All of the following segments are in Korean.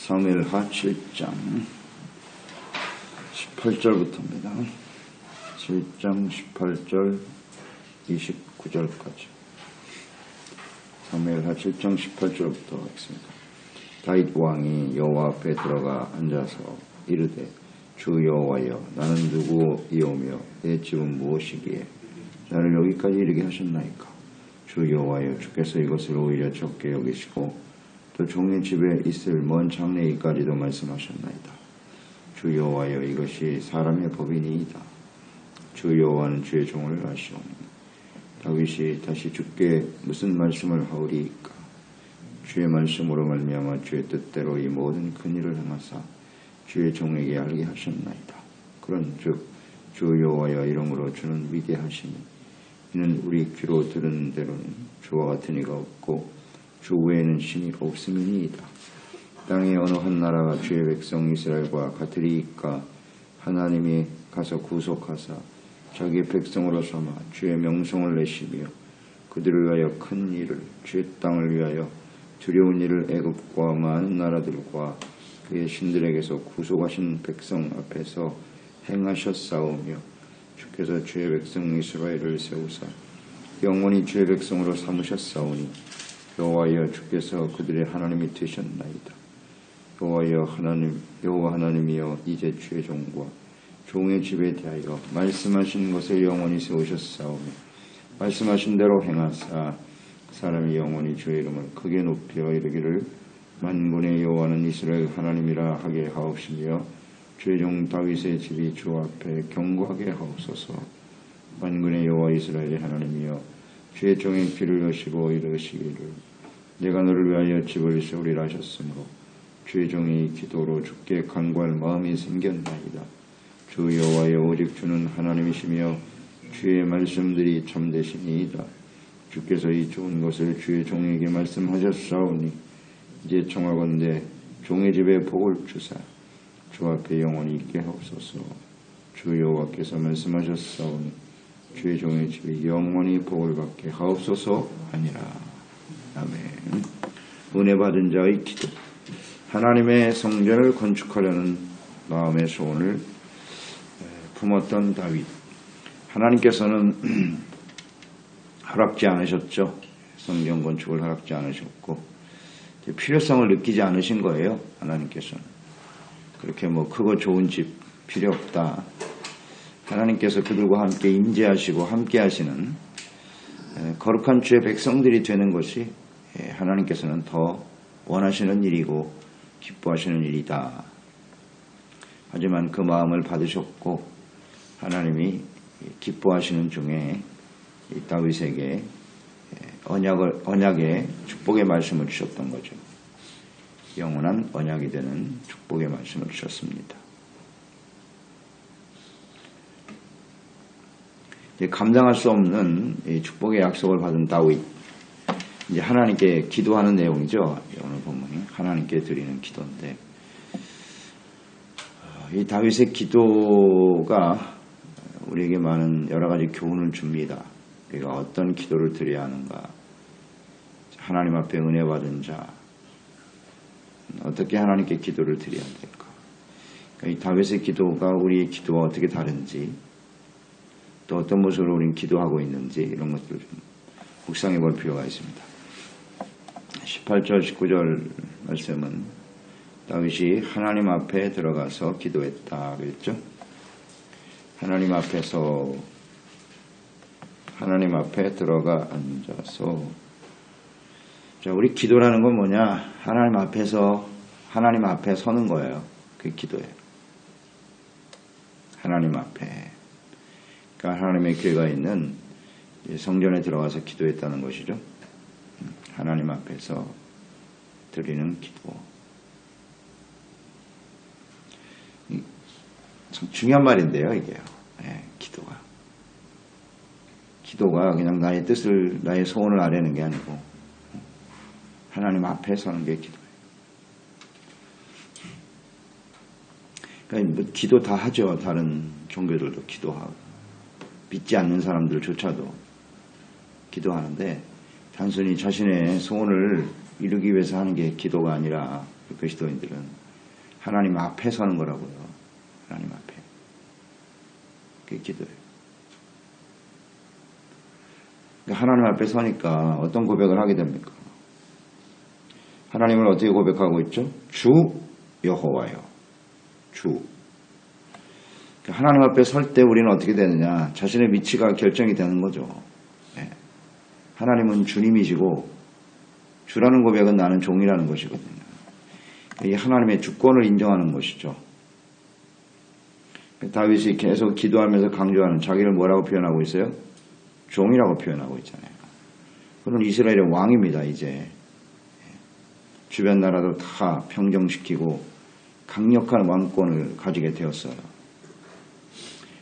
사무엘하 7장 18절부터입니다. 7장 18절 29절까지. 사무엘하 7장 18절부터 하겠습니다. 다윗 왕이 여호와 앞에 들어가 앉아서 이르되 주 여호와여, 나는 누구이오며 내 집은 무엇이기에 나를 여기까지 이르게 하셨나이까. 주 여호와여, 주께서 이것을 오히려 적게 여기시고 또 종의 집에 있을 먼 장래일까지도 말씀하셨나이다. 주 여호와여, 이것이 사람의 법이니이다. 주 여호와는 주의 종을 아시오니 다윗이 다시 주께 무슨 말씀을 하오리이까. 주의 말씀으로 말미암아 주의 뜻대로 이 모든 큰 일을 행하사 주의 종에게 알게 하셨나이다. 그런즉 주 여호와여, 이러므로 주는 위대하시니 이는 우리 귀로 들은 대로는 주와 같은 이가 없고 주 외에는 신이 없음이니이다. 땅의 어느 한 나라가 주의 백성 이스라엘과 같으리이까. 하나님이 가서 구속하사 자기 백성으로 삼아 주의 명성을 내시며 그들을 위하여 큰 일을, 주의 땅을 위하여 두려운 일을 애굽과 많은 나라들과 그의 신들에게서 구속하신 백성 앞에서 행하셨사오며 주께서 주의 백성 이스라엘을 세우사 영원히 주의 백성으로 삼으셨사오니 여호와여, 주께서 그들의 하나님이 되셨나이다. 여호와 하나님이여, 이제 주의 종과 종의 집에 대하여 말씀하신 것을 영원히 세우셨사오며 말씀하신 대로 행하사 사람이 영원히 주의 이름을 크게 높여 이르기를 만군의 여호와는 이스라엘 하나님이라 하게 하옵시며 주의 종 다윗의 집이 주 앞에 경고하게 하옵소서. 만군의 여호와 이스라엘의 하나님이여, 주의 종의 귀를 여시고 이르시기를 내가 너를 위하여 집을 세우리라 하셨으므로 주의 종이 기도로 주께 간구할 마음이 생겼나이다. 주 여호와여, 오직 주는 하나님이시며 주의 말씀들이 참되시니이다. 주께서 이 좋은 것을 주의 종에게 말씀하셨사오니 이제 청하건대 종의 집에 복을 주사 주 앞에 영원히 있게 하옵소서. 주 여호와께서 말씀하셨사오니 주의 종의 집이 영원히 복을 받게 하옵소서 하니라. 아멘. 은혜 받은 자의 기도. 하나님의 성전을 건축하려는 마음의 소원을 품었던 다윗. 하나님께서는 허락지 않으셨죠. 성전 건축을 허락지 않으셨고 필요성을 느끼지 않으신 거예요. 하나님께서는 그렇게 크고 좋은 집 필요 없다. 하나님께서 그들과 함께 임재하시고 함께 하시는 거룩한 주의 백성들이 되는 것이 하나님께서는 더 원하시는 일이고 기뻐하시는 일이다. 하지만 그 마음을 받으셨고 하나님이 기뻐하시는 중에 다윗에게 언약의 축복의 말씀을 주셨던 거죠. 영원한 언약이 되는 축복의 말씀을 주셨습니다. 감당할 수 없는 이 축복의 약속을 받은 다윗, 이제 하나님께 기도하는 내용이죠. 오늘 본문이 하나님께 드리는 기도인데, 이 다윗의 기도가 우리에게 많은 여러 가지 교훈을 줍니다. 우리가 어떤 기도를 드려야 하는가, 하나님 앞에 은혜 받은 자, 어떻게 하나님께 기도를 드려야 될까. 이 다윗의 기도가 우리의 기도와 어떻게 다른지, 또 어떤 모습으로 우리는 기도하고 있는지 이런 것들을 좀 묵상해 볼 필요가 있습니다. 18절 19절 말씀은 다윗이 하나님 앞에 들어가서 기도했다 그랬죠. 하나님 앞에 들어가 앉아서, 자, 우리 기도라는 건 뭐냐? 하나님 앞에 서는 거예요. 그게 기도예요. 하나님 앞에. 그러니까 하나님의 교회가 있는 성전에 들어가서 기도했다는 것이죠. 하나님 앞에서 드리는 기도. 참 중요한 말인데요, 이게요. 기도가 그냥 나의 뜻을, 나의 소원을 아뢰는 게 아니고 하나님 앞에 서는 게 기도예요. 그러니까 기도 다 하죠. 다른 종교들도 기도하고 믿지 않는 사람들조차도 기도하는데 단순히 자신의 소원을 이루기 위해서 하는 게 기도가 아니라 그리스도인들은 하나님 앞에 서는 거라고요. 하나님 앞에. 그게 기도예요. 그러니까 하나님 앞에 서니까 어떤 고백을 하게 됩니까? 하나님을 어떻게 고백하고 있죠? 주 여호와여. 주. 그러니까 하나님 앞에 설 때 우리는 어떻게 되느냐? 자신의 위치가 결정이 되는 거죠. 네. 하나님은 주님이시고 주라는 고백은 나는 종이라는 것이거든요. 이 하나님의 주권을 인정하는 것이죠. 다윗이 계속 기도하면서 강조하는 자기를 뭐라고 표현하고 있어요? 종이라고 표현하고 있잖아요. 그는 이스라엘의 왕입니다. 이제 주변 나라도 다 평정시키고 강력한 왕권을 가지게 되었어요.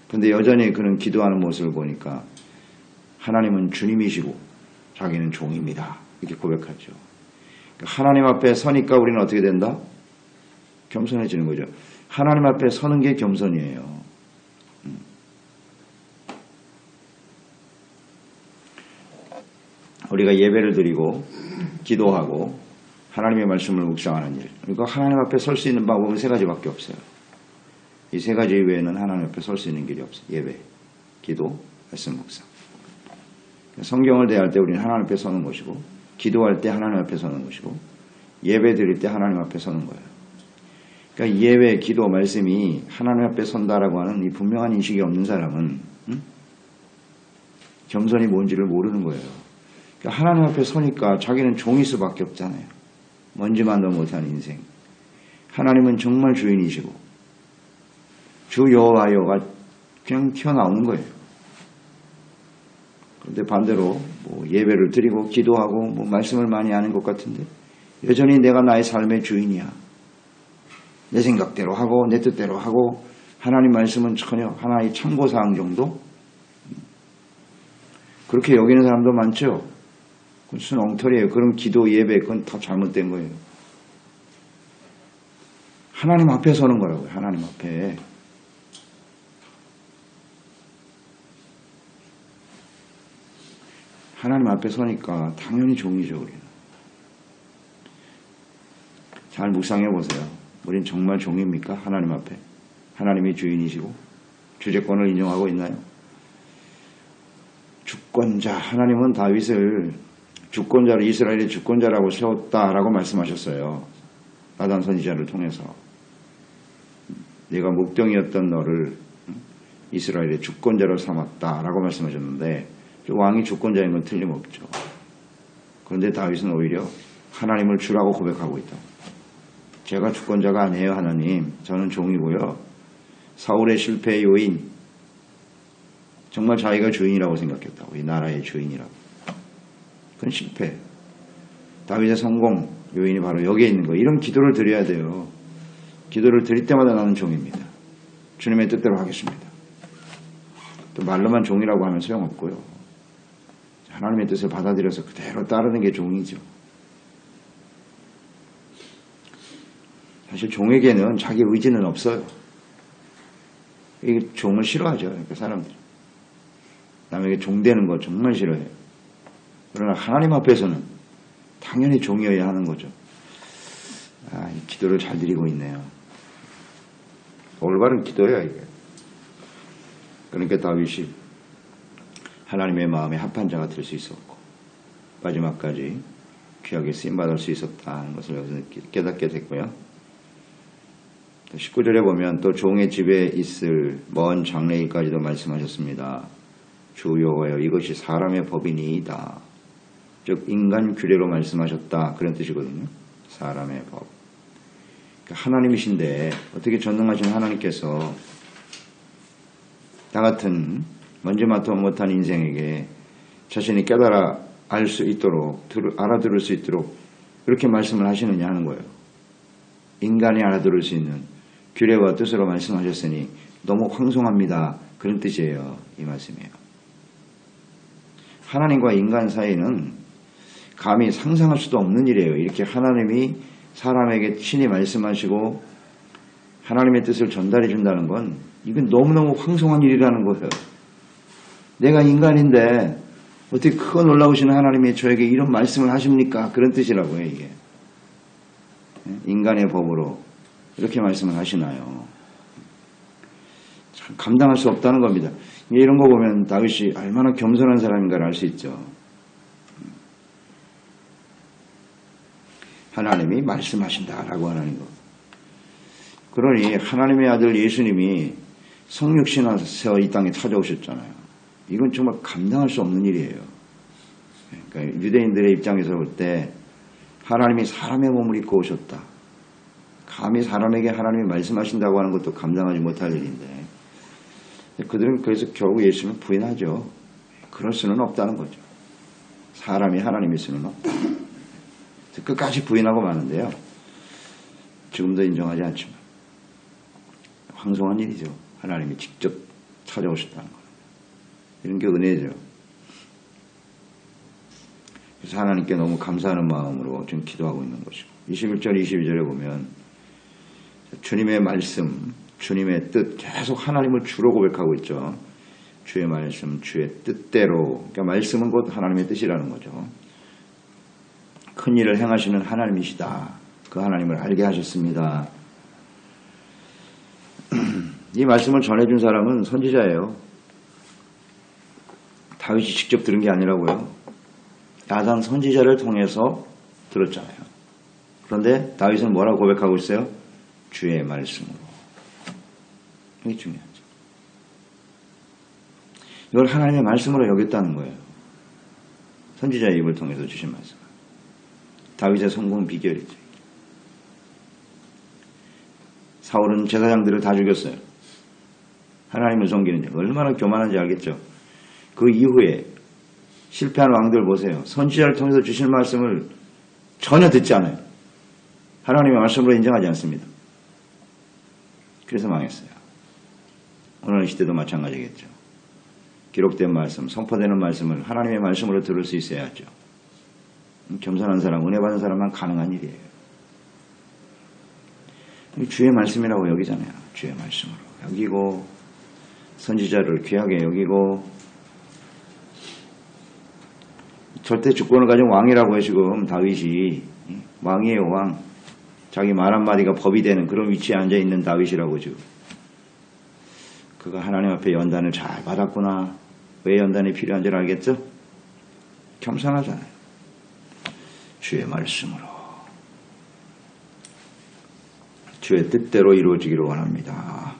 그런데 여전히 그는 기도하는 모습을 보니까 하나님은 주님이시고 자기는 종입니다. 이렇게 고백하죠. 하나님 앞에 서니까 우리는 어떻게 된다? 겸손해지는 거죠. 하나님 앞에 서는 게 겸손이에요. 우리가 예배를 드리고 기도하고 하나님의 말씀을 묵상하는 일. 그러니까 하나님 앞에 설 수 있는 방법은 세 가지밖에 없어요. 이 세 가지 이외에는 하나님 앞에 설 수 있는 길이 없어요. 예배, 기도, 말씀 묵상. 성경을 대할 때 우리는 하나님 앞에 서는 것이고, 기도할 때 하나님 앞에 서는 것이고, 예배 드릴 때 하나님 앞에 서는 거예요. 그러니까 예배, 기도, 말씀이 하나님 앞에 선다라고 하는 이 분명한 인식이 없는 사람은 겸손이 뭔지를 모르는 거예요. 그러니까 하나님 앞에 서니까 자기는 종일 수밖에 없잖아요. 먼지만도 못한 인생. 하나님은 정말 주인이시고 주 여호와여가 그냥 튀어나오는 거예요. 그런데 반대로 뭐 예배를 드리고 기도하고 뭐 말씀을 많이 하는 것 같은데 여전히 내가 나의 삶의 주인이야. 내 생각대로 하고 내 뜻대로 하고 하나님 말씀은 전혀 하나의 참고사항 정도? 그렇게 여기는 사람도 많죠. 그것은 엉터리예요. 그럼 기도, 예배 그건 다 잘못된 거예요. 하나님 앞에 서는 거라고요. 하나님 앞에. 하나님 앞에 서니까 당연히 종이죠. 우리는. 잘 묵상해 보세요. 우린 정말 종입니까? 하나님 앞에. 하나님이 주인이시고 주재권을 인정하고 있나요? 주권자. 하나님은 다윗을 주권자로 이스라엘의 주권자라고 세웠다라고 말씀하셨어요. 나단 선지자를 통해서. 내가 목동이었던 너를 이스라엘의 주권자로 삼았다라고 말씀하셨는데 왕이 주권자인 건 틀림없죠. 그런데 다윗은 오히려 하나님을 주라고 고백하고 있다. 제가 주권자가 아니에요. 하나님. 저는 종이고요. 사울의 실패의 요인. 정말 자기가 주인이라고 생각했다고. 이 나라의 주인이라고. 그건 실패. 다윗의 성공 요인이 바로 여기에 있는 거예요. 이런 기도를 드려야 돼요. 기도를 드릴 때마다 나는 종입니다. 주님의 뜻대로 하겠습니다. 또 말로만 종이라고 하면 소용없고요. 하나님의 뜻을 받아들여서 그대로 따르는 게 종이죠. 사실 종에게는 자기 의지는 없어요. 이 종을 싫어하죠. 그러니까 사람들이. 남에게 종되는 거 정말 싫어해요. 그러나 하나님 앞에서는 당연히 종이어야 하는 거죠. 이 기도를 잘 드리고 있네요. 올바른 기도야 이게. 그러니까 다윗이 하나님의 마음에 합한 자가 될 수 있었고 마지막까지 귀하게 쓰임받을 수 있었다는 것을 여기서 깨닫게 됐고요. 19절에 보면 또 종의 집에 있을 먼 장래일까지도 말씀하셨습니다. 주 여호와여 이것이 사람의 법이니이다. 즉 인간 규례로 말씀하셨다. 그런 뜻이거든요. 사람의 법. 그러니까 하나님이신데 어떻게 전능하신 하나님께서 나 같은 먼지마도 못한 인생에게 자신이 깨달아 알 수 있도록 알아들을 수 있도록 그렇게 말씀을 하시느냐 하는 거예요. 인간이 알아들을 수 있는 규례와 뜻으로 말씀하셨으니 너무 황송합니다. 그런 뜻이에요. 이 말씀이에요. 하나님과 인간 사이는 감히 상상할 수도 없는 일이에요. 이렇게 하나님이 사람에게 친히 말씀하시고 하나님의 뜻을 전달해 준다는 건 이건 너무너무 황송한 일이라는 거예요. 내가 인간인데 어떻게 크고 놀라우신 하나님이 저에게 이런 말씀을 하십니까? 그런 뜻이라고요. 이게. 인간의 법으로 이렇게 말씀을 하시나요? 참 감당할 수 없다는 겁니다. 이런 거 보면 다윗이 얼마나 겸손한 사람인가를 알 수 있죠. 하나님이 말씀하신다라고 하는 거. 그러니 하나님의 아들 예수님이 성육신하셔서 이 땅에 찾아오셨잖아요. 이건 정말 감당할 수 없는 일이에요. 그러니까 유대인들의 입장에서 볼 때 하나님이 사람의 몸을 입고 오셨다. 감히 사람에게 하나님이 말씀하신다고 하는 것도 감당하지 못할 일인데 그들은 그래서 결국 예수님을 부인하죠. 그럴 수는 없다는 거죠. 사람이 하나님일 수는 없다. 끝까지 부인하고 마는데요. 지금도 인정하지 않지만 황송한 일이죠. 하나님이 직접 찾아오셨다는 거. 이런 게 은혜죠. 그래서 하나님께 너무 감사하는 마음으로 지금 기도하고 있는 것이고 21절 22절에 보면 주님의 말씀, 주님의 뜻 계속 하나님을 주로 고백하고 있죠. 주의 말씀, 주의 뜻대로. 그러니까 말씀은 곧 하나님의 뜻이라는 거죠. 큰 일을 행하시는 하나님이시다. 그 하나님을 알게 하셨습니다. 이 말씀을 전해준 사람은 선지자예요. 다윗이 직접 들은 게 아니라고요. 나단 선지자를 통해서 들었잖아요. 그런데 다윗은 뭐라고 고백하고 있어요? 주의 말씀으로. 이게 중요하죠. 이걸 하나님의 말씀으로 여겼다는 거예요. 선지자의 입을 통해서 주신 말씀. 다윗의 성공 비결이죠. 사울은 제사장들을 다 죽였어요. 하나님을 섬기는 자. 얼마나 교만한지 알겠죠. 그 이후에 실패한 왕들 보세요. 선지자를 통해서 주신 말씀을 전혀 듣지 않아요. 하나님의 말씀으로 인정하지 않습니다. 그래서 망했어요. 오늘 시대도 마찬가지겠죠. 기록된 말씀, 선포되는 말씀을 하나님의 말씀으로 들을 수 있어야죠. 겸손한 사람, 은혜 받은 사람만 가능한 일이에요. 주의 말씀이라고 여기잖아요. 주의 말씀으로 여기고 선지자를 귀하게 여기고 절대 주권을 가진 왕이라고 해 지금 다윗이 왕이에요. 왕. 자기 말 한마디가 법이 되는 그런 위치에 앉아있는 다윗이라고 지금. 그가 하나님 앞에 연단을 잘 받았구나. 왜 연단이 필요한지를 알겠죠? 겸손하잖아요. 주의 말씀으로 주의 뜻대로 이루어지기를 원합니다.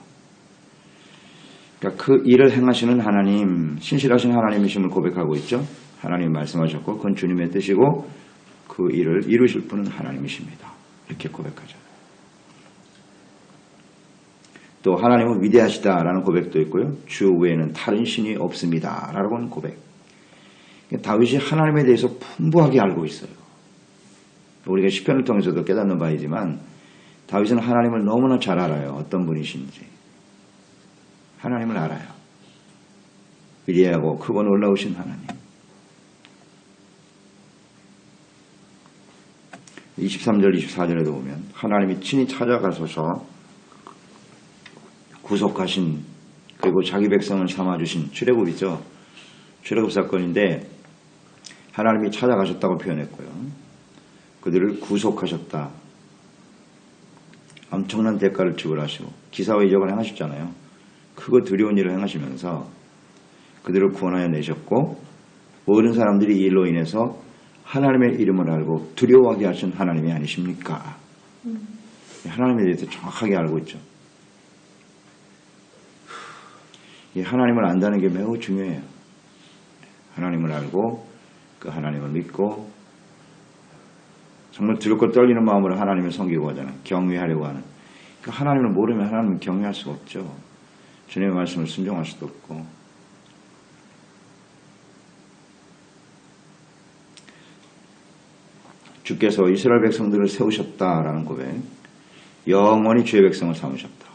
그러니까 그 일을 행하시는 하나님, 신실하신 하나님이심을 고백하고 있죠. 하나님이 말씀하셨고 그건 주님의 뜻이고 그 일을 이루실 분은 하나님이십니다. 이렇게 고백하잖아요. 또 하나님은 위대하시다라는 고백도 있고요. 주 외에는 다른 신이 없습니다. 라고 하는 고백. 다윗이 하나님에 대해서 풍부하게 알고 있어요. 우리가 시편을 통해서도 깨닫는 바이지만 다윗은 하나님을 너무나 잘 알아요. 어떤 분이신지. 하나님을 알아요. 위대하고 크고 놀라우신 하나님. 23절 24절에도 보면 하나님이 친히 찾아가셔서 구속하신 그리고 자기 백성을 삼아주신 출애굽이죠. 출애굽 사건인데 하나님이 찾아가셨다고 표현했고요. 그들을 구속하셨다. 엄청난 대가를 지불하시고 기사와 이적을 행하셨잖아요. 크고 두려운 일을 행하시면서 그들을 구원하여 내셨고 모든 사람들이 이 일로 인해서 하나님의 이름을 알고 두려워하게 하신 하나님이 아니십니까? 하나님에 대해서 정확하게 알고 있죠. 이 하나님을 안다는 게 매우 중요해요. 하나님을 알고 그 하나님을 믿고 정말 두렵고 떨리는 마음으로 하나님을 섬기고 하잖아요. 경외하려고 하는. 그 하나님을 모르면 하나님을 경외할 수가 없죠. 주님의 말씀을 순종할 수도 없고. 주께서 이스라엘 백성들을 세우셨다라는 고백. 영원히 주의 백성을 삼으셨다.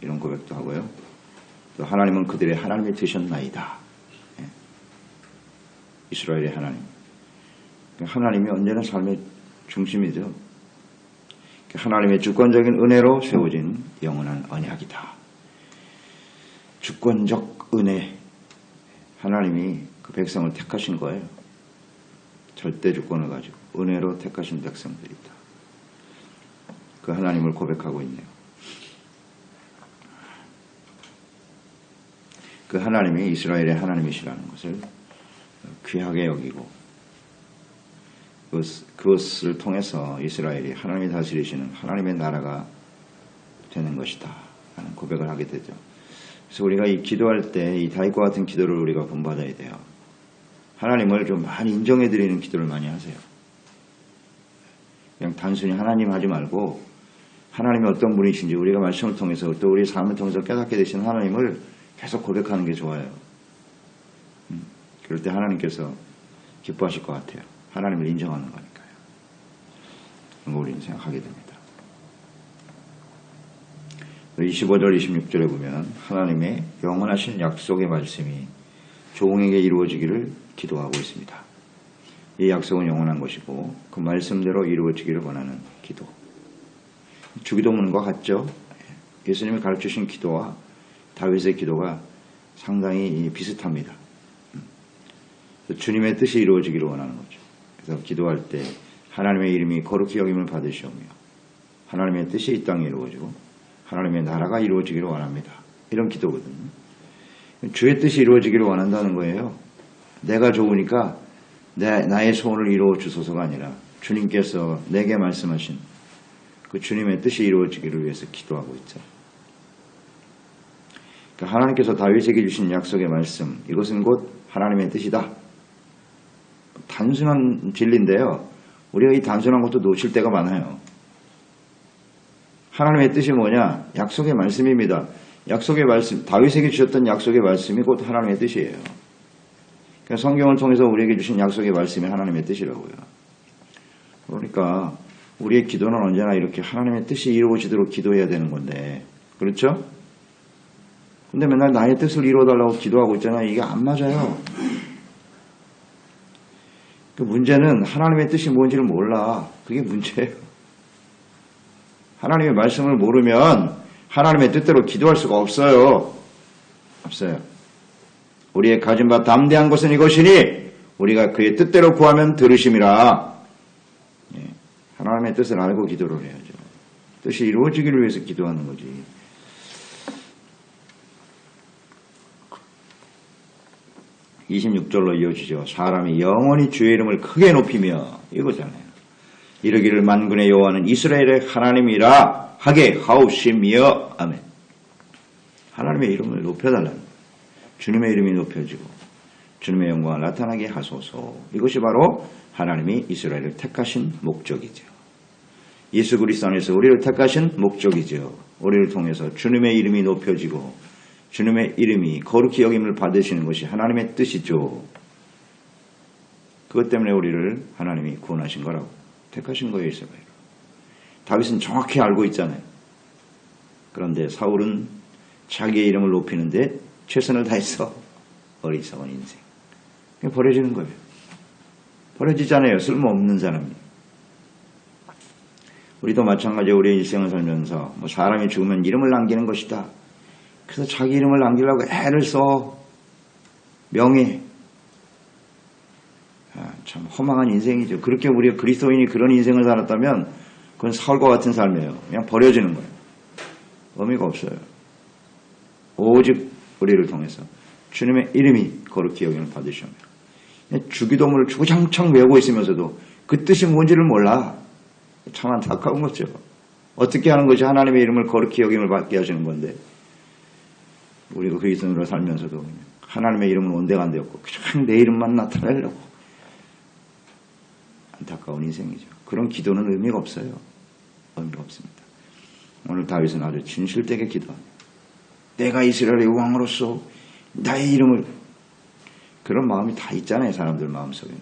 이런 고백도 하고요. 또 하나님은 그들의 하나님이 되셨나이다. 이스라엘의 하나님. 하나님이 언제나 삶의 중심이죠. 하나님의 주권적인 은혜로 세워진 영원한 언약이다. 주권적 은혜. 하나님이 그 백성을 택하신 거예요. 절대 주권을 가지고 은혜로 택하신 백성들이다. 그 하나님을 고백하고 있네요. 그 하나님이 이스라엘의 하나님이시라는 것을 귀하게 여기고 그것을 통해서 이스라엘이 하나님이 다스리시는 하나님의 나라가 되는 것이다 하는 고백을 하게 되죠. 그래서 우리가 이 기도할 때 이 다윗과 같은 기도를 우리가 본받아야 돼요. 하나님을 좀 많이 인정해 드리는 기도를 많이 하세요. 그냥 단순히 하나님 하지 말고 하나님이 어떤 분이신지 우리가 말씀을 통해서 또 우리 삶을 통해서 깨닫게 되신 하나님을 계속 고백하는 게 좋아요. 그럴 때 하나님께서 기뻐하실 것 같아요. 하나님을 인정하는 거니까요. 그런 거 우리는 생각하게 됩니다. 25절 26절에 보면 하나님의 영원하신 약속의 말씀이 종에게 이루어지기를 기도하고 있습니다. 이 약속은 영원한 것이고 그 말씀대로 이루어지기를 원하는 기도. 주기도문과 같죠. 예수님이 가르치신 기도와 다윗의 기도가 상당히 비슷합니다. 주님의 뜻이 이루어지기를 원하는 거죠. 그래서 기도할 때 하나님의 이름이 거룩히 여김을 받으시오며 하나님의 뜻이 이 땅에 이루어지고 하나님의 나라가 이루어지기를 원합니다. 이런 기도거든요. 주의 뜻이 이루어지기를 원한다는 거예요. 내가 좋으니까 나의 소원을 이루어 주소서가 아니라 주님께서 내게 말씀하신 그 주님의 뜻이 이루어지기를 위해서 기도하고 있죠. 그러니까 하나님께서 다윗에게 주신 약속의 말씀, 이것은 곧 하나님의 뜻이다. 단순한 진리인데요. 우리가 이 단순한 것도 놓칠 때가 많아요. 하나님의 뜻이 뭐냐? 약속의 말씀입니다. 약속의 말씀, 다윗에게 주셨던 약속의 말씀이 곧 하나님의 뜻이에요. 그러니까 성경을 통해서 우리에게 주신 약속의 말씀이 하나님의 뜻이라고요. 그러니까 우리의 기도는 언제나 이렇게 하나님의 뜻이 이루어지도록 기도해야 되는 건데, 그렇죠? 근데 맨날 나의 뜻을 이루어달라고 기도하고 있잖아요. 이게 안 맞아요. 그 문제는 하나님의 뜻이 뭔지를 몰라. 그게 문제예요. 하나님의 말씀을 모르면 하나님의 뜻대로 기도할 수가 없어요. 없어요. 우리의 가진 바 담대한 것은 이것이니 우리가 그의 뜻대로 구하면 들으심이라. 하나님의 뜻을 알고 기도를 해야죠. 뜻이 이루어지기를 위해서 기도하는 거지. (26절로) 이어지죠. 사람이 영원히 주의 이름을 크게 높이며 이거잖아요. 이르기를 만군의 여호와는 이스라엘의 하나님이라 하게 하옵시며 아멘. 하나님의 이름을 높여달라는 거예요. 주님의 이름이 높여지고 주님의 영광을 나타나게 하소서. 이것이 바로 하나님이 이스라엘을 택하신 목적이죠. 예수 그리스도 안에서 우리를 택하신 목적이죠. 우리를 통해서 주님의 이름이 높여지고 주님의 이름이 거룩히 여김을 받으시는 것이 하나님의 뜻이죠. 그것 때문에 우리를 하나님이 구원하신 거라고 택하신 거예요. 이스라엘. 다윗은 정확히 알고 있잖아요. 그런데 사울은 자기의 이름을 높이는데 최선을 다해서 어리석은 인생. 버려지는 거예요. 버려지잖아요. 쓸모없는 사람이. 우리도 마찬가지로 우리의 일생을 살면서 사람이 죽으면 이름을 남기는 것이다. 그래서 자기 이름을 남기려고 애를 써. 명예. 참 허망한 인생이죠. 그렇게 우리가 그리스도인이 그런 인생을 살았다면 그건 사울과 같은 삶이에요. 그냥 버려지는 거예요. 의미가 없어요. 오직 우리를 통해서 주님의 이름이 거룩히 여김을 받으시며 주기도문을 주구장창 외우고 있으면서도 그 뜻이 뭔지를 몰라. 참 안타까운 거죠. 어떻게 하는 것이 하나님의 이름을 거룩히 여김을 받게 하시는 건데 우리가 그리스도인으로 살면서도 하나님의 이름은 온데가 안 되었고 그냥 내 이름만 나타내려고 안타까운 인생이죠. 그런 기도는 의미가 없어요. 의미가 없습니다. 오늘 다윗은 아주 진실되게 기도합니다. 내가 이스라엘의 왕으로서 나의 이름을 그런 마음이 다 있잖아요. 사람들 마음속에는.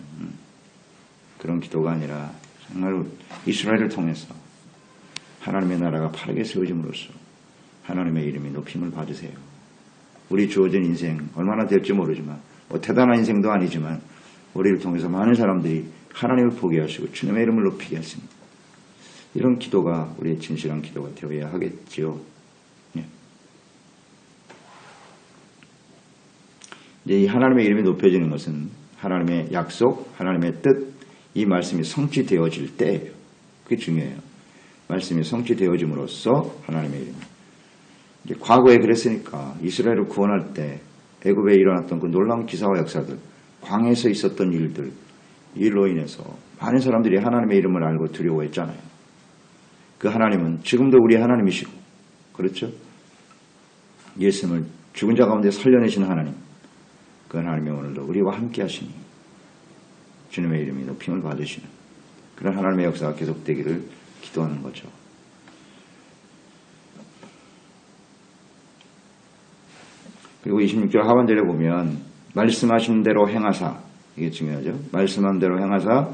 그런 기도가 아니라 정말 이스라엘을 통해서 하나님의 나라가 바르게 세워짐으로써 하나님의 이름이 높임을 받으세요. 우리 주어진 인생 얼마나 될지 모르지만 대단한 인생도 아니지만 우리를 통해서 많은 사람들이 하나님을 보게 하시고 주님의 이름을 높이게 하십니다. 이런 기도가 우리의 진실한 기도가 되어야 하겠지요. 이제 이 하나님의 이름이 높여지는 것은 하나님의 약속, 하나님의 뜻, 이 말씀이 성취되어질 때예요. 그게 중요해요. 말씀이 성취되어짐으로써 하나님의 이름. 이제 과거에 그랬으니까 이스라엘을 구원할 때 애굽에 일어났던 그 놀라운 기사와 역사들, 광야에서 있었던 일들, 일로 인해서 많은 사람들이 하나님의 이름을 알고 두려워했잖아요. 그 하나님은 지금도 우리의 하나님이시고, 그렇죠? 예수님을 죽은 자 가운데 살려내신 하나님, 그 하나님이 오늘도 우리와 함께 하시니 주님의 이름이 높임을 받으시는 그런 하나님의 역사가 계속되기를 기도하는 거죠. 그리고 26절 하반절에 보면 말씀하신 대로 행하사, 이게 중요하죠. 말씀한 대로 행하사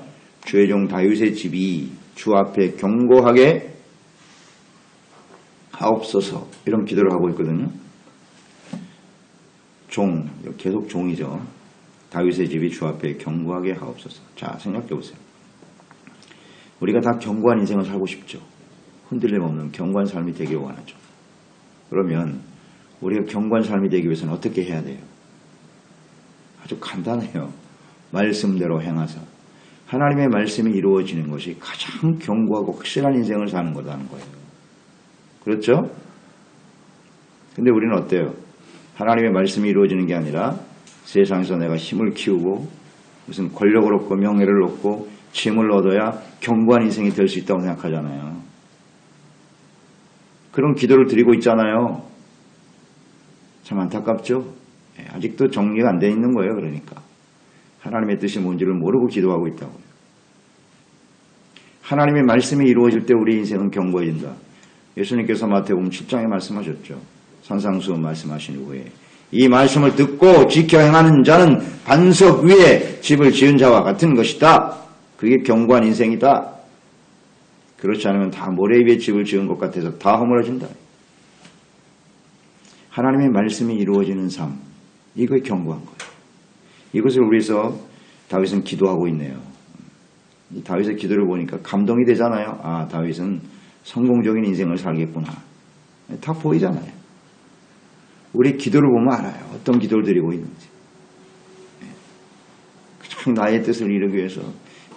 주의 종 다윗의 집이 주 앞에 견고하게 하옵소서, 이런 기도를 하고 있거든요. 종, 계속 종이죠. 다윗의 집이 주 앞에 견고하게 하옵소서. 자, 생각해 보세요. 우리가 다 견고한 인생을 살고 싶죠. 흔들림 없는 견고한 삶이 되길 원하죠. 그러면 우리가 견고한 삶이 되기 위해서는 어떻게 해야 돼요? 아주 간단해요. 말씀대로 행하사. 하나님의 말씀이 이루어지는 것이 가장 견고하고 확실한 인생을 사는 거라는 거예요. 그렇죠? 근데 우리는 어때요? 하나님의 말씀이 이루어지는 게 아니라 세상에서 내가 힘을 키우고 무슨 권력을 얻고 명예를 얻고 짐을 얻어야 견고한 인생이 될 수 있다고 생각하잖아요. 그런 기도를 드리고 있잖아요. 참 안타깝죠? 아직도 정리가 안 돼 있는 거예요. 그러니까 하나님의 뜻이 뭔지를 모르고 기도하고 있다고요. 하나님의 말씀이 이루어질 때 우리 인생은 견고해진다. 예수님께서 마태복음 7장에 말씀하셨죠. 산상수훈 말씀하신 후에 이 말씀을 듣고 지켜 행하는 자는 반석 위에 집을 지은 자와 같은 것이다. 그게 견고한 인생이다. 그렇지 않으면 다 모래 위에 집을 지은 것 같아서 다 허물어진다. 하나님의 말씀이 이루어지는 삶, 이거 견고한 거예요. 이것을 우리에서 다윗은 기도하고 있네요. 이 다윗의 기도를 보니까 감동이 되잖아요. 아, 다윗은 성공적인 인생을 살겠구나. 다 보이잖아요. 우리 기도를 보면 알아요. 어떤 기도를 드리고 있는지. 그냥 나의 뜻을 이루기 위해서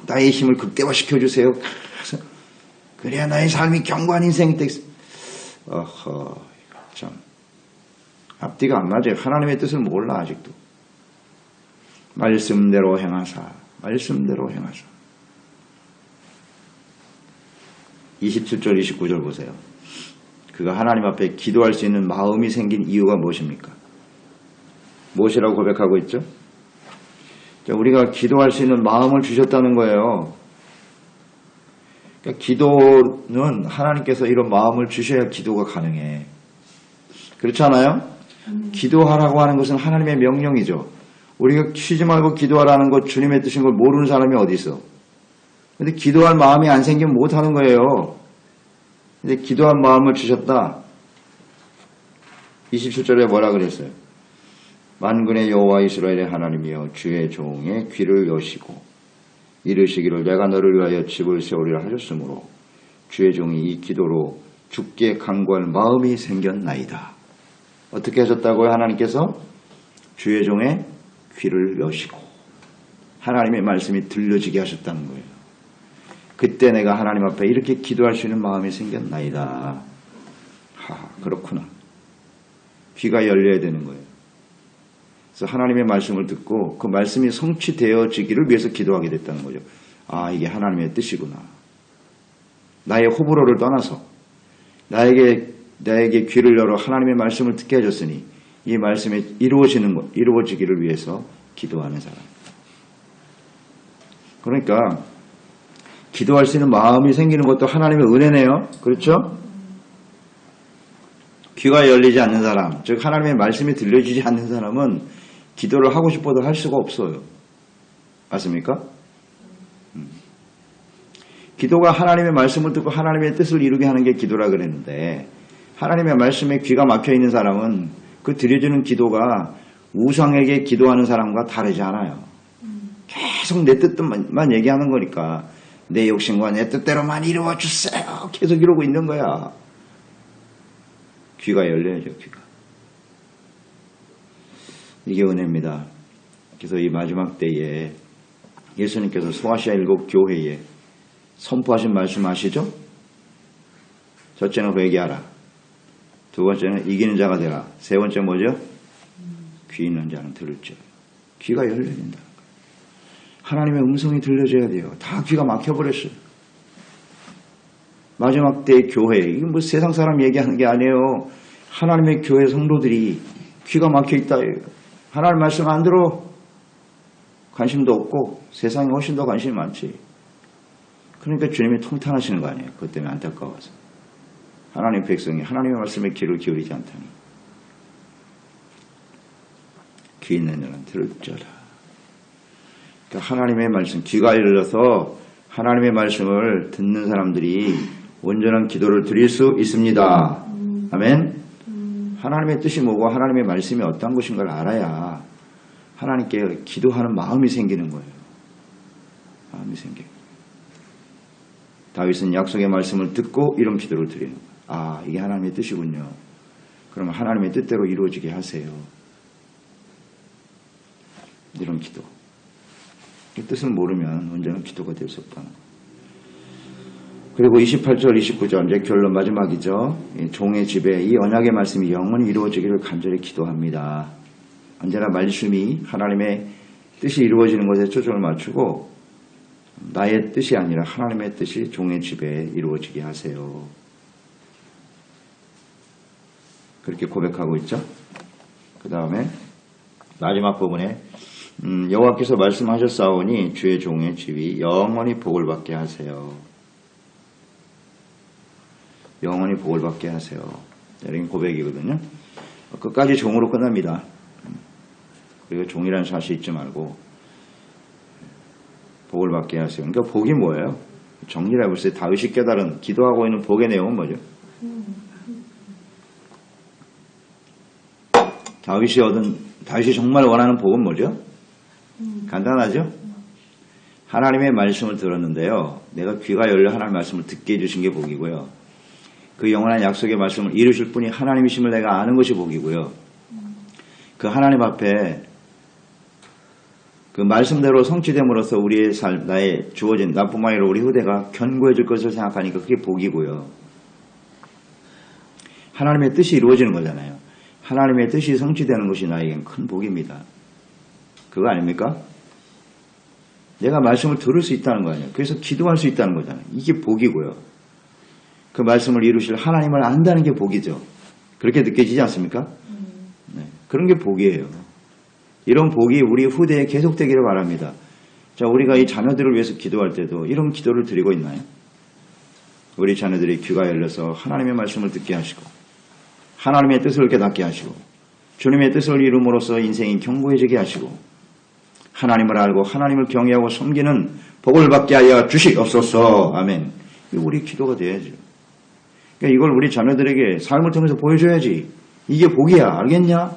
나의 힘을 극대화시켜주세요. 그래야 나의 삶이 견고한 인생이 되겠습니다. 어허, 참. 앞뒤가 안 맞아요. 하나님의 뜻을 몰라 아직도. 말씀대로 행하사. 말씀대로 행하사. 27절 29절 보세요. 그가 하나님 앞에 기도할 수 있는 마음이 생긴 이유가 무엇입니까? 무엇이라고 고백하고 있죠? 우리가 기도할 수 있는 마음을 주셨다는 거예요. 그러니까 기도는 하나님께서 이런 마음을 주셔야 기도가 가능해. 그렇지 않아요? 기도하라고 하는 것은 하나님의 명령이죠. 우리가 쉬지 말고 기도하라는 것, 주님의 뜻인 걸 모르는 사람이 어디 있어? 근데 기도할 마음이 안 생기면 못하는 거예요. 근데 기도할 마음을 주셨다. 27절에 뭐라 그랬어요? 만군의 여호와 이스라엘의 하나님이여 주의 종의 귀를 여시고 이르시기를 내가 너를 위하여 집을 세우리라 하셨으므로 주의 종이 이 기도로 주께 간구할 마음이 생겼나이다. 어떻게 하셨다고요? 하나님께서 주의 종의 귀를 여시고 하나님의 말씀이 들려지게 하셨다는 거예요. 그때 내가 하나님 앞에 이렇게 기도할 수 있는 마음이 생겼나이다. 그렇구나. 귀가 열려야 되는 거예요. 그래서 하나님의 말씀을 듣고 그 말씀이 성취되어지기를 위해서 기도하게 됐다는 거죠. 아, 이게 하나님의 뜻이구나. 나의 호불호를 떠나서 나에게 귀를 열어 하나님의 말씀을 듣게 해줬으니 이 말씀이 이루어지기를 위해서 기도하는 사람. 그러니까 기도할 수 있는 마음이 생기는 것도 하나님의 은혜네요. 그렇죠? 귀가 열리지 않는 사람, 즉 하나님의 말씀이 들려지지 않는 사람은 기도를 하고 싶어도 할 수가 없어요. 맞습니까? 기도가 하나님의 말씀을 듣고 하나님의 뜻을 이루게 하는 게 기도라 그랬는데 하나님의 말씀에 귀가 막혀 있는 사람은 그 드려지는 기도가 우상에게 기도하는 사람과 다르지 않아요. 계속 내 뜻만 얘기하는 거니까 내 욕심과 내 뜻대로만 이루어 주세요. 계속 이러고 있는 거야. 귀가 열려야죠. 귀가. 이게 은혜입니다. 그래서 이 마지막 때에 예수님께서 소아시아 일곱 교회에 선포하신 말씀 아시죠? 첫째는 회개하라. 두 번째는 이기는 자가 되라. 세 번째 뭐죠? 귀 있는 자는 들을지어다. 귀가 열려야 된다. 하나님의 음성이 들려줘야 돼요. 다 귀가 막혀버렸어요. 마지막 때의 교회, 이건 뭐 세상 사람 얘기하는 게 아니에요. 하나님의 교회 성도들이 귀가 막혀있다. 하나님 말씀 안 들어. 관심도 없고 세상에 훨씬 더 관심이 많지. 그러니까 주님이 통탄하시는 거 아니에요. 그것 때문에 안타까워서. 하나님 백성이 하나님의 말씀에 귀를 기울이지 않다니. 귀 있는 자는 들을지어다. 그러니까 하나님의 말씀, 귀가 열려서 하나님의 말씀을 듣는 사람들이 온전한 기도를 드릴 수 있습니다. 아멘. 하나님의 뜻이 뭐고 하나님의 말씀이 어떤 것인가를 알아야 하나님께 기도하는 마음이 생기는 거예요. 마음이 생겨요. 다윗은 약속의 말씀을 듣고 이런 기도를 드리는 거예요. 아, 이게 하나님의 뜻이군요. 그러면 하나님의 뜻대로 이루어지게 하세요. 이런 기도. 이 뜻을 모르면 언제나 기도가 될 수 없다는 거예요. 그리고 28절, 29절 이제 결론 마지막이죠. 종의 집에 이 언약의 말씀이 영원히 이루어지기를 간절히 기도합니다. 언제나 말씀이 하나님의 뜻이 이루어지는 것에 초점을 맞추고 나의 뜻이 아니라 하나님의 뜻이 종의 집에 이루어지게 하세요. 그렇게 고백하고 있죠. 그 다음에 마지막 부분에 여호와께서 말씀하셨사오니 주의 종의 집이 영원히 복을 받게 하세요. 영원히 복을 받게 하세요. 이런 고백이거든요. 끝까지 종으로 끝납니다. 그리고 종이라는 사실 잊지 말고 복을 받게 하세요. 그러니까 복이 뭐예요? 정리를 해보세요. 다윗이 깨달은 기도하고 있는 복의 내용은 뭐죠? 다윗이 정말 원하는 복은 뭐죠? 간단하죠? 하나님의 말씀을 들었는데요. 내가 귀가 열려 하나님의 말씀을 듣게 해주신 게 복이고요. 그 영원한 약속의 말씀을 이루실 분이 하나님이심을 내가 아는 것이 복이고요. 그 하나님 앞에 그 말씀대로 성취됨으로써 우리의 삶, 나의 주어진 나뿐만 아니라 우리 후대가 견고해질 것을 생각하니까 그게 복이고요. 하나님의 뜻이 이루어지는 거잖아요. 하나님의 뜻이 성취되는 것이 나에겐 큰 복입니다. 그거 아닙니까? 내가 말씀을 들을 수 있다는 거 아니에요. 그래서 기도할 수 있다는 거잖아요. 이게 복이고요. 그 말씀을 이루실 하나님을 안다는 게 복이죠. 그렇게 느껴지지 않습니까? 네, 그런 게 복이에요. 이런 복이 우리 후대에 계속되기를 바랍니다. 자, 우리가 이 자녀들을 위해서 기도할 때도 이런 기도를 드리고 있나요? 우리 자녀들이 귀가 열려서 하나님의 말씀을 듣게 하시고 하나님의 뜻을 깨닫게 하시고 주님의 뜻을 이룸으로써 인생이 견고해지게 하시고 하나님을 알고 하나님을 경외하고 섬기는 복을 받게 하여 주시옵소서. 아멘. 이게 우리 기도가 돼야죠. 그러니까 이걸 우리 자녀들에게 삶을 통해서 보여줘야지. 이게 복이야. 알겠냐?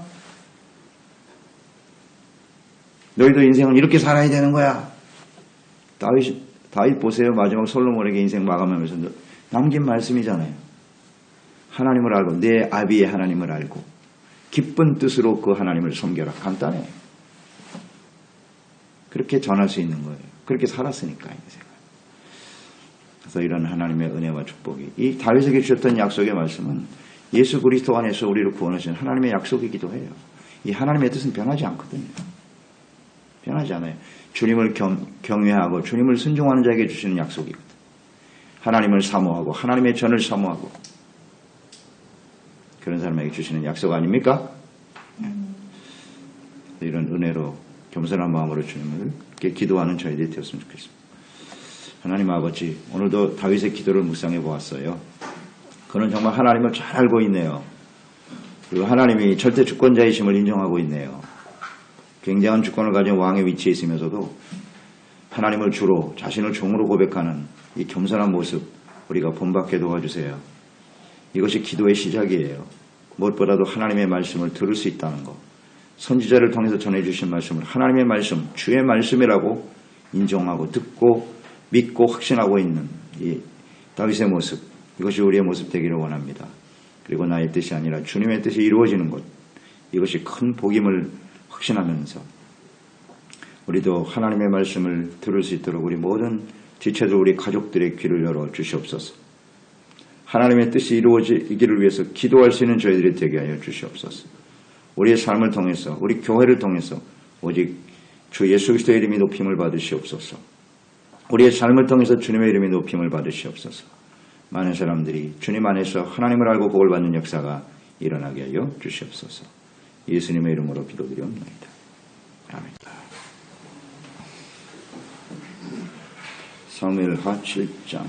너희도 인생은 이렇게 살아야 되는 거야. 다윗 보세요. 마지막 솔로몬에게 인생 마감하면서 남긴 말씀이잖아요. 하나님을 알고 내 아비의 하나님을 알고 기쁜 뜻으로 그 하나님을 섬겨라. 간단해. 그렇게 전할 수 있는 거예요. 그렇게 살았으니까 인생을. 그래서 이런 하나님의 은혜와 축복이 이 다윗에게 주셨던 약속의 말씀은 예수 그리스도 안에서 우리를 구원하신 하나님의 약속이기도 해요. 이 하나님의 뜻은 변하지 않거든요. 변하지 않아요. 주님을 경외하고 주님을 순종하는 자에게 주시는 약속이거든요. 하나님을 사모하고 하나님의 전을 사모하고 그런 사람에게 주시는 약속 아닙니까? 이런 은혜로 겸손한 마음으로 주님을 기도하는 저희들이 되었으면 좋겠습니다. 하나님 아버지, 오늘도 다윗의 기도를 묵상해 보았어요. 그는 정말 하나님을 잘 알고 있네요. 그리고 하나님이 절대 주권자이심을 인정하고 있네요. 굉장한 주권을 가진 왕의 위치에 있으면서도 하나님을 주로 자신을 종으로 고백하는 이 겸손한 모습 우리가 본받게 도와주세요. 이것이 기도의 시작이에요. 무엇보다도 하나님의 말씀을 들을 수 있다는 것. 선지자를 통해서 전해주신 말씀을 하나님의 말씀, 주의 말씀이라고 인정하고 듣고 믿고 확신하고 있는 이 다윗의 모습, 이것이 우리의 모습 되기를 원합니다. 그리고 나의 뜻이 아니라 주님의 뜻이 이루어지는 것, 이것이 큰 복임을 확신하면서 우리도 하나님의 말씀을 들을 수 있도록 우리 모든 지체들 우리 가족들의 귀를 열어 주시옵소서. 하나님의 뜻이 이루어지기를 위해서 기도할 수 있는 저희들이 되게 하여 주시옵소서. 우리의 삶을 통해서 우리 교회를 통해서 오직 주 예수 그리스도의 이름이 높임을 받으시옵소서. 우리의 삶을 통해서 주님의 이름이 높임을 받으시옵소서. 많은 사람들이 주님 안에서 하나님을 알고 복을 받는 역사가 일어나게 하여 주시옵소서. 예수님의 이름으로 기도드리옵나이다. 아멘. 사무엘하 7장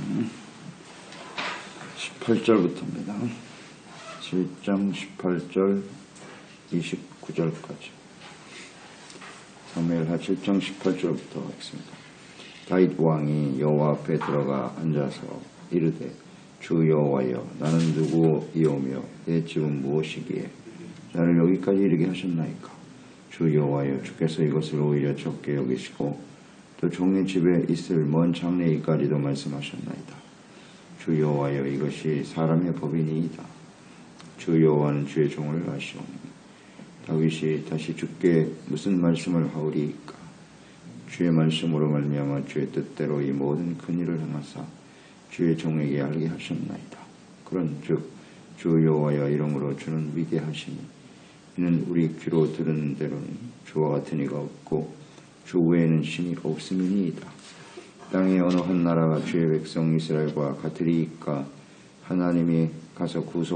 18절부터입니다. 7장 18절 29절까지. 사무엘하 7장 18절부터 하겠습니다. 다윗 왕이 여호와 앞에 들어가 앉아서 이르되 주 여호와여 나는 누구이오며 내 집은 무엇이기에 나를 여기까지 이르게 하셨나이까. 주 여호와여 주께서 이것을 오히려 적게 여기시고 또 종의 집에 있을 먼 장래일까지도 말씀하셨나이다. 주 여호와여 이것이 사람의 법이니이다. 주 여호와는 주의 종을 아시오니 다윗이 다시 주께 무슨 말씀을 하오리이까. 주의 말씀으로 말미암아 주의 뜻대로 이 모든 큰 일을 행하사 주의 종에게 알게 하셨나이다. 그런즉 주 여호와여 이름으로 주는 위대하시니 이는 우리 귀로 들은 대로는 주와 같은 이가 없고 주 외에는 신이 없음이니이다. 땅의 어느 한 나라가 주의 백성 이스라엘과 같으리이까. 하나님이 가서 구속